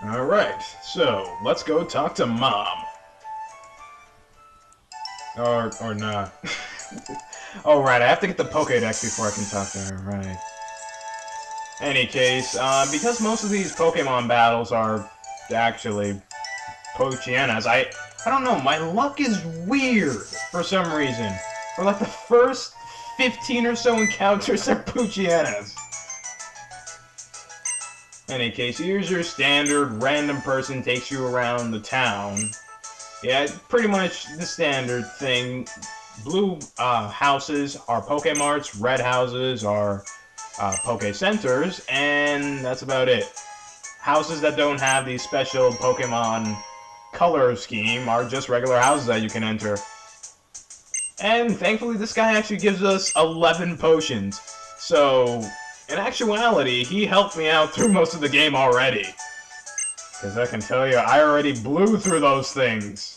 Alright, so let's go talk to Mom. Or not. Oh, right, I have to get the Pokédex before I can talk to her, right. Any case, because most of these Pokemon battles are actually Pokémonas, I don't know, my luck is weird for some reason. For like the first 15 or so encounters are Pokémonas. Any case, here's your standard random person takes you around the town. Yeah, pretty much the standard thing. Blue houses are Pokemarts, red houses are Poke Centers, and that's about it. Houses that don't have the special Pokemon color scheme are just regular houses that you can enter. And thankfully, this guy actually gives us 11 potions. So, in actuality, he helped me out through most of the game already. Because I can tell you, I already blew through those things.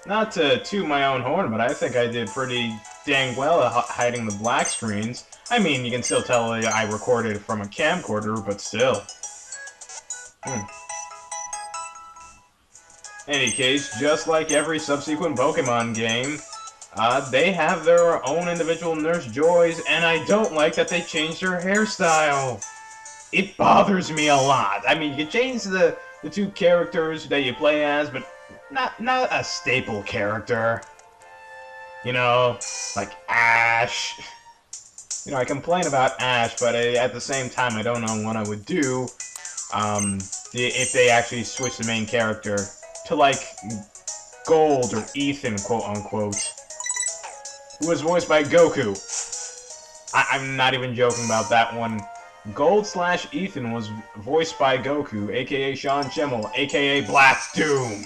Not to toot my own horn, but I think I did pretty dang well at hiding the black screens. I mean, you can still tell I recorded from a camcorder, but still. Any case, just like every subsequent Pokemon game, they have their own individual Nurse Joys, and I don't like that they changed her hairstyle. It bothers me a lot. I mean, you can change the two characters that you play as, but not a staple character. You know, like Ash. You know, I complain about Ash, but at the same time, I don't know what I would do if they actually switch the main character to, like, Gold or Ethan, quote-unquote, who was voiced by Goku. I'm not even joking about that one. Gold/Ethan was voiced by Goku, aka Sean Schemmel, aka Black Doom.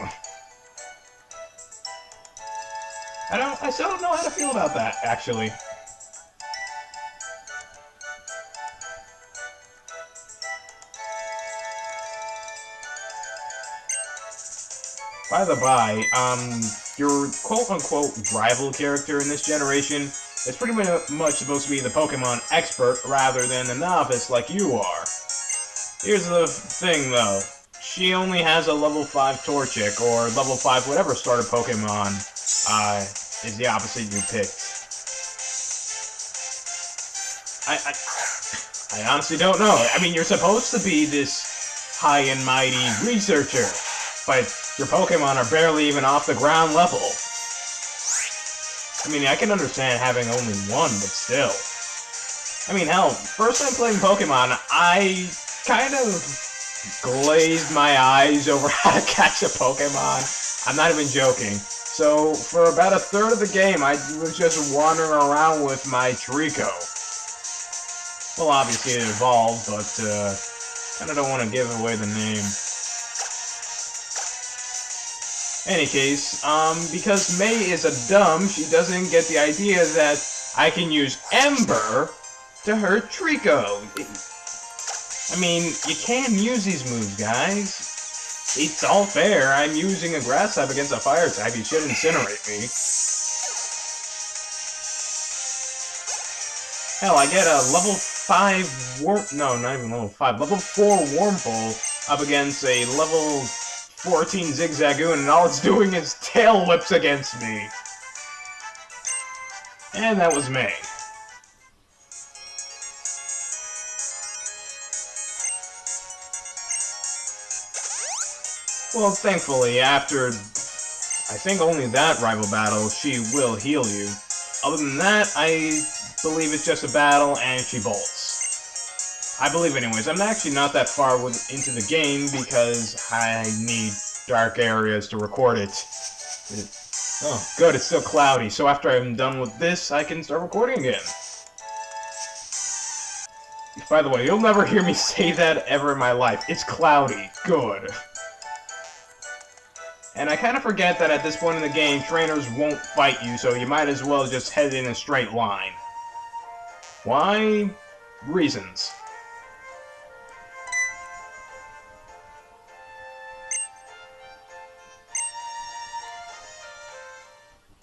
I still don't know how to feel about that, actually. By the by, your quote-unquote rival character in this generation is pretty much supposed to be the Pokemon expert rather than the novice like you are. Here's the thing, though. She only has a level 5 Torchic, or level 5 whatever starter Pokemon is the opposite you picked. I honestly don't know. I mean, you're supposed to be this high and mighty researcher, but your Pokemon are barely even off the ground level. I mean, I can understand having only one, but still. I mean, hell, first time playing Pokemon, I kind of glazed my eyes over how to catch a Pokemon. I'm not even joking. So, for about a third of the game, I was just wandering around with my Trico. Well, obviously it evolved, but kinda don't want to give away the name. Any case, because May is a dumb, she doesn't get the idea that I can use Ember to hurt Trico. I mean, you can use these moves, guys. It's all fair. I'm using a grass type against a fire type. You should incinerate me. Hell, I get a level 5 no, not even level 5. Level 4 Wormhole up against a level 14 Zigzagoon, and all it's doing is tail whips against me. And that was May. Well, thankfully, after, I think only that rival battle, she will heal you. Other than that, I believe it's just a battle, and she bolts. I believe anyways. I'm actually not that far into the game, because I need dark areas to record it. Oh, good, it's still cloudy, so after I'm done with this, I can start recording again. By the way, you'll never hear me say that ever in my life. It's cloudy. Good. And I kind of forget that at this point in the game, trainers won't fight you, so you might as well just head in a straight line. Why? Reasons.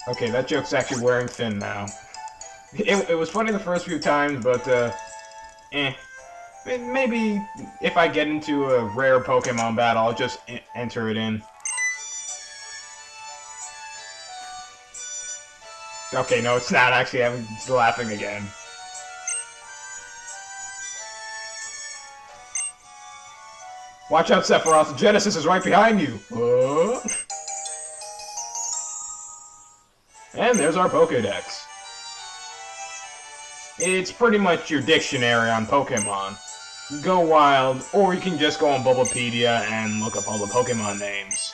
Okay, that joke's actually wearing thin now. It was funny the first few times, but, eh. Maybe if I get into a rare Pokemon battle, I'll just enter it in. Okay, no, it's not actually. I'm laughing again. Watch out, Sephiroth. Genesis is right behind you. And there's our Pokédex. It's pretty much your dictionary on Pokemon. Go wild, or you can just go on Bulbapedia and look up all the Pokemon names.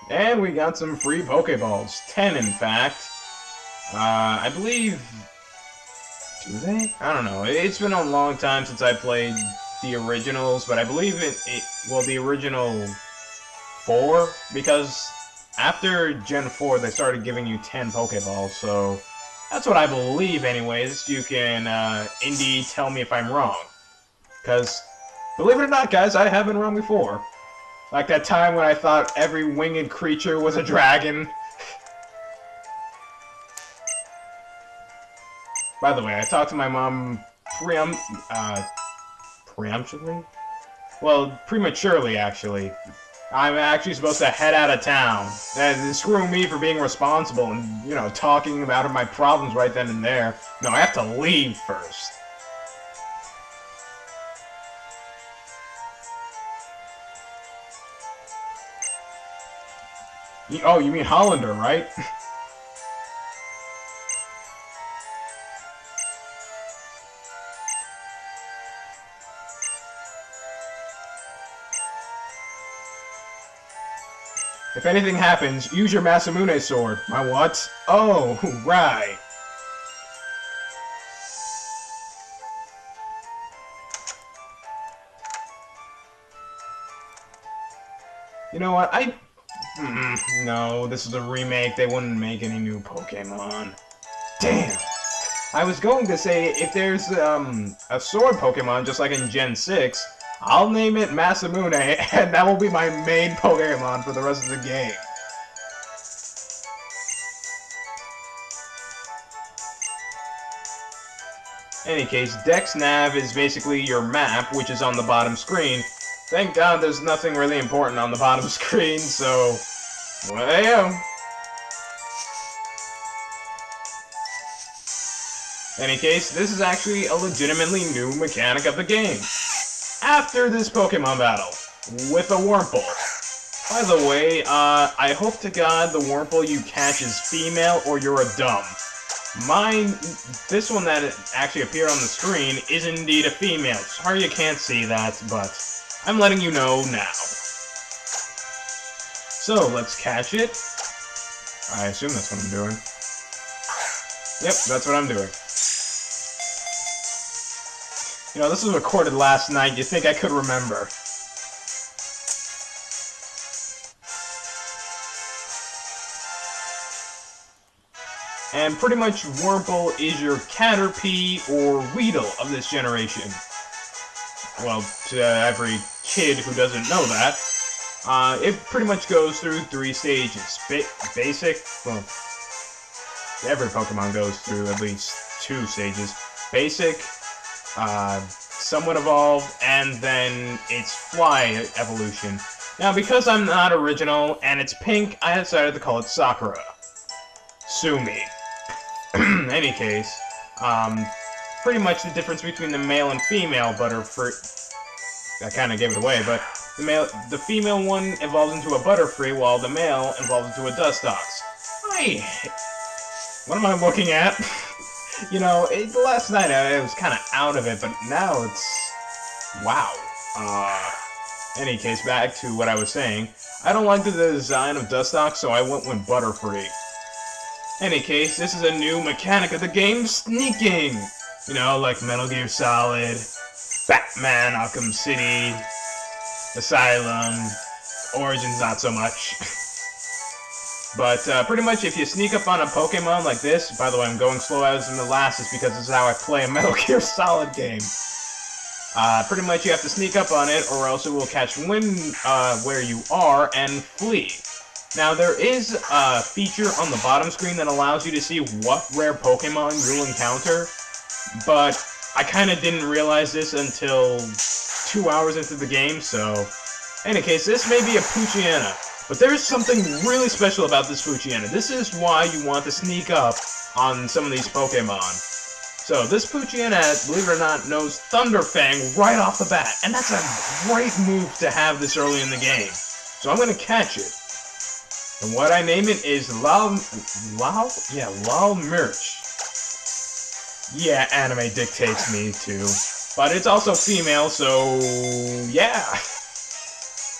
And we got some free Pokeballs. 10, in fact. I believe... Do they? I don't know. It's been a long time since I played the originals, but I believe well, the original 4, because after Gen 4, they started giving you 10 Pokeballs, so that's what I believe anyways. You can, Indy, tell me if I'm wrong. Because, believe it or not, guys, I have been wrong before. Like that time when I thought every winged creature was a dragon. By the way, I talked to my mom preemptively? Well, prematurely, actually. I'm actually supposed to head out of town. And screw me for being responsible and, you know, talking about my problems right then and there. No, I have to leave first. Oh, you mean Hollander, right? If anything happens, use your Masamune sword. My what? Oh, right. You know what? No, this is a remake. They wouldn't make any new Pokemon. Damn. I was going to say, if there's a sword Pokemon, just like in Gen 6, I'll name it Masamune, and that will be my main Pokemon for the rest of the game. In any case, Dex Nav is basically your map, which is on the bottom screen. Thank God there's nothing really important on the bottom screen, so... well, there you go. In any case, this is actually a legitimately new mechanic of the game. After this Pokemon battle, with a Wurmple. By the way, I hope to God the Wurmple you catch is female or you're a dumb. Mine, this one that actually appeared on the screen is indeed a female. Sorry you can't see that, but I'm letting you know now. So, let's catch it. I assume that's what I'm doing. Yep, that's what I'm doing. You know, this was recorded last night. You'd think I could remember. And pretty much Wurmple is your Caterpie or Weedle of this generation. Well, to every kid who doesn't know that, it pretty much goes through 3 stages. Basic, well, every Pokemon goes through at least 2 stages. Basic, somewhat evolved, and then its Fly evolution. Now, because I'm not original and it's pink, I decided to call it Sakura. Sue me. In any case, pretty much the difference between the male and female Butterfree. I kind of gave it away, but the female one evolves into a Butterfree, while the male evolves into a Dustox. What am I looking at? You know, last night I was kind of out of it, but now it's... wow. In any case, back to what I was saying. I don't like the design of Dustox, so I went with Butterfree. In any case, this is a new mechanic of the game, sneaking! You know, like Metal Gear Solid, Batman, Arkham City, Asylum, Origins not so much. But pretty much if you sneak up on a Pokemon like this, by the way, I'm going slow as molasses because this is how I play a Metal Gear Solid game. Pretty much you have to sneak up on it or else it will catch wind where you are and flee. Now there is a feature on the bottom screen that allows you to see what rare Pokemon you'll encounter, but I kind of didn't realize this until 2 hours into the game, so... In any case, this may be a Poochyena, but there's something really special about this Poochyena. This is why you want to sneak up on some of these Pokemon. So, this Poochyena, believe it or not, knows Thunder Fang right off the bat, and that's a great move to have this early in the game. So I'm going to catch it. And what I name it is Lal Mirch. Yeah, anime dictates me too. But it's also female, so yeah.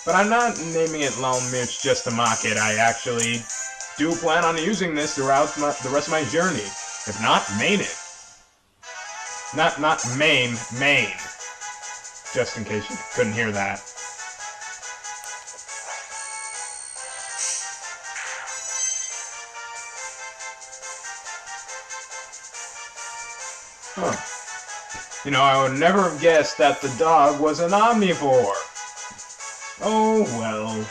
But I'm not naming it Lal Mirch just to mock it. I actually do plan on using this throughout the rest of my journey. If not, main it. Not main. Just in case you couldn't hear that. Huh. You know, I would never have guessed that the dog was an omnivore. Oh, well.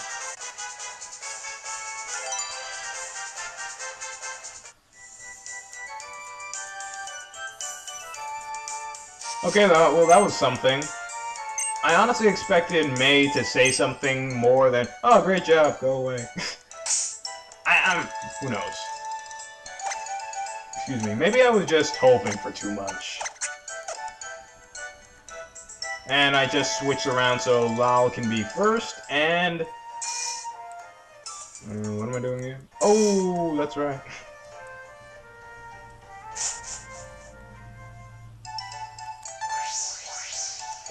Okay, well, that was something. I honestly expected May to say something more than, "Oh, great job, go away." Who knows? Excuse me, maybe I was just hoping for too much. And I just switched around so Lal can be first, and... what am I doing here? Oh, that's right.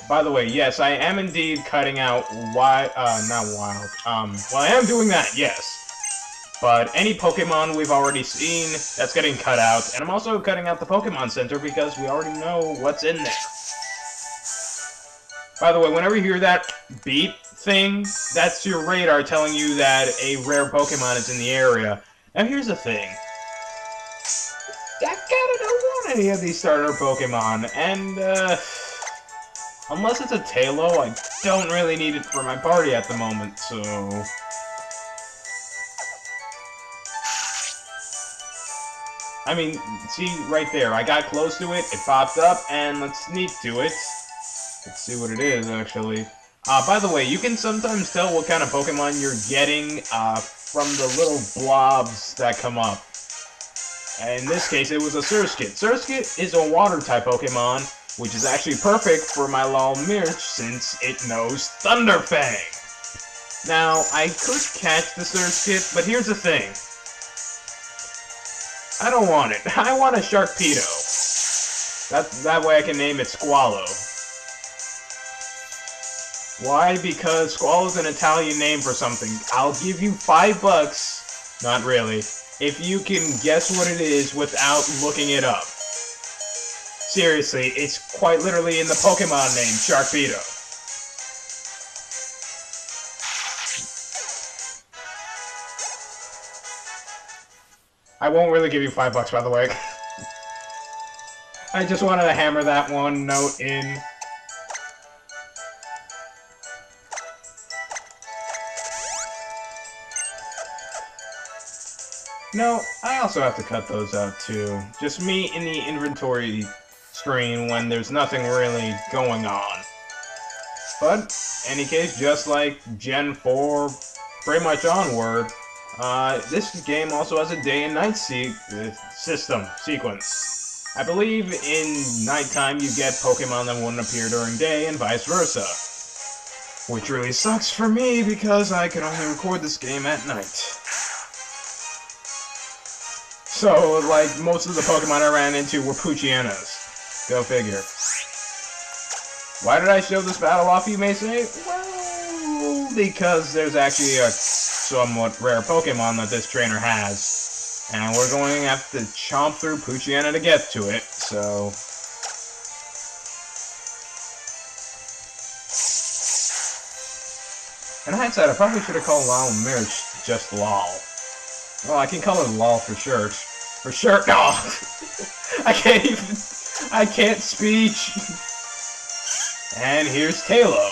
By the way, yes, I am indeed cutting out not wild. Well, I am doing that, yes. But any Pokemon we've already seen, that's getting cut out. And I'm also cutting out the Pokemon Center because we already know what's in there. By the way, whenever you hear that beep thing, that's your radar telling you that a rare Pokemon is in the area. Now here's the thing. I kinda don't want any of these starter Pokemon, and unless it's a Tailo, I don't really need it for my party at the moment, so... I mean, see, right there, I got close to it, it popped up, and let's sneak to it. Let's see what it is, actually. By the way, you can sometimes tell what kind of Pokemon you're getting from the little blobs that come up. In this case, it was a Surskit. Surskit is a Water-type Pokemon, which is actually perfect for my Lal Mirch since it knows Thunder Fang. Now, I could catch the Surskit, but here's the thing. I don't want it. I want a Sharpedo. That way I can name it Squallow. Why? Because Squallow's an Italian name for something. I'll give you $5, not really, if you can guess what it is without looking it up. Seriously, it's quite literally in the Pokemon name, Sharpedo. I won't really give you $5, by the way. I just wanted to hammer that one note in. No, I also have to cut those out too. Just me in the inventory screen when there's nothing really going on. But, in any case, just like Gen 4, pretty much onward, this game also has a day and night sequence. I believe in nighttime you get Pokemon that wouldn't appear during day and vice versa. Which really sucks for me because I can only record this game at night. So, like, most of the Pokemon I ran into were Poochyenas. Go figure. Why did I show this battle off, you may say? Well, because there's actually a somewhat rare Pokemon that this trainer has. And we're going to have to chomp through Poochyena to get to it, so... In hindsight, I probably should have called Lol Mirch just Lol. Well, I can call it Lol for short. For sure. No! I can't even... I can't speech! And here's Tailo.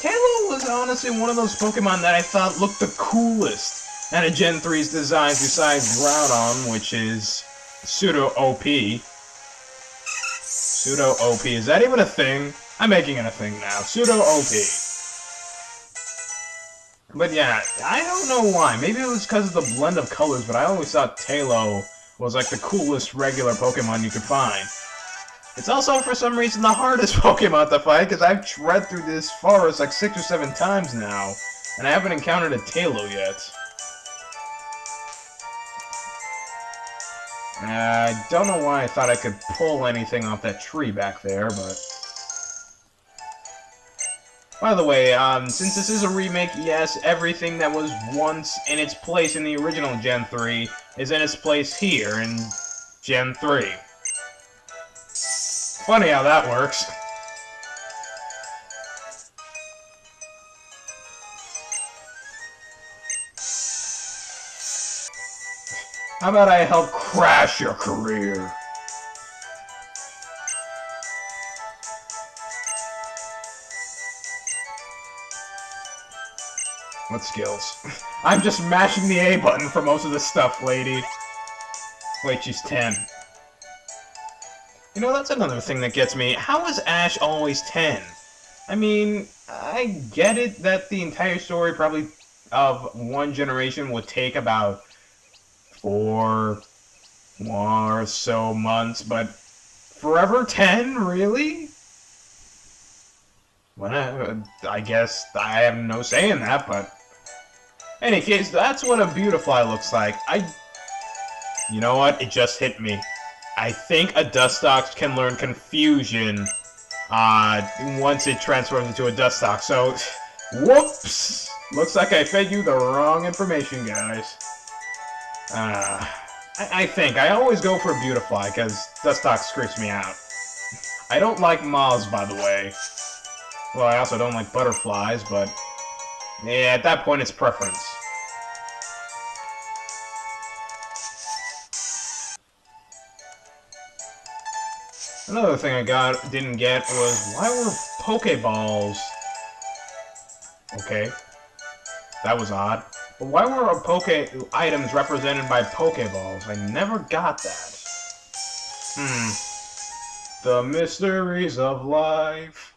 Tailo was honestly one of those Pokemon that I thought looked the coolest out of Gen 3's designs besides Groudon, which is Pseudo-OP. Pseudo-OP. Is that even a thing? I'm making it a thing now. Pseudo-OP. But yeah, I don't know why. Maybe it was because of the blend of colors, but I always thought Tailo was like the coolest regular Pokemon you could find. It's also, for some reason, the hardest Pokemon to fight, because I've tread through this forest like 6 or 7 times now, and I haven't encountered a Tailo yet. I don't know why I thought I could pull anything off that tree back there, but... By the way, since this is a remake, yes, everything that was once in its place in the original Gen 3 is in its place here in Gen 3. Funny how that works. How about I help crash your career? What skills? I'm just mashing the A button for most of this stuff, lady. Wait, she's 10. You know, that's another thing that gets me. How is Ash always 10? I mean, I get it that the entire story probably of one generation would take about 4 or so months, but forever 10? Really? Well, I guess I have no say in that, but... In any case, that's what a Beautifly looks like. You know what? It just hit me. I think a Dustox can learn Confusion once it transforms into a Dustox, so... Whoops! Looks like I fed you the wrong information, guys. I think. I always go for Beautifly, because Dustox creeps me out. I don't like moths, by the way. Well, I also don't like butterflies, but... Yeah, at that point, it's preference. Another thing I didn't get was, why were Pokeballs... Okay. That was odd. But why were Poke items represented by Pokeballs? I never got that. The mysteries of life.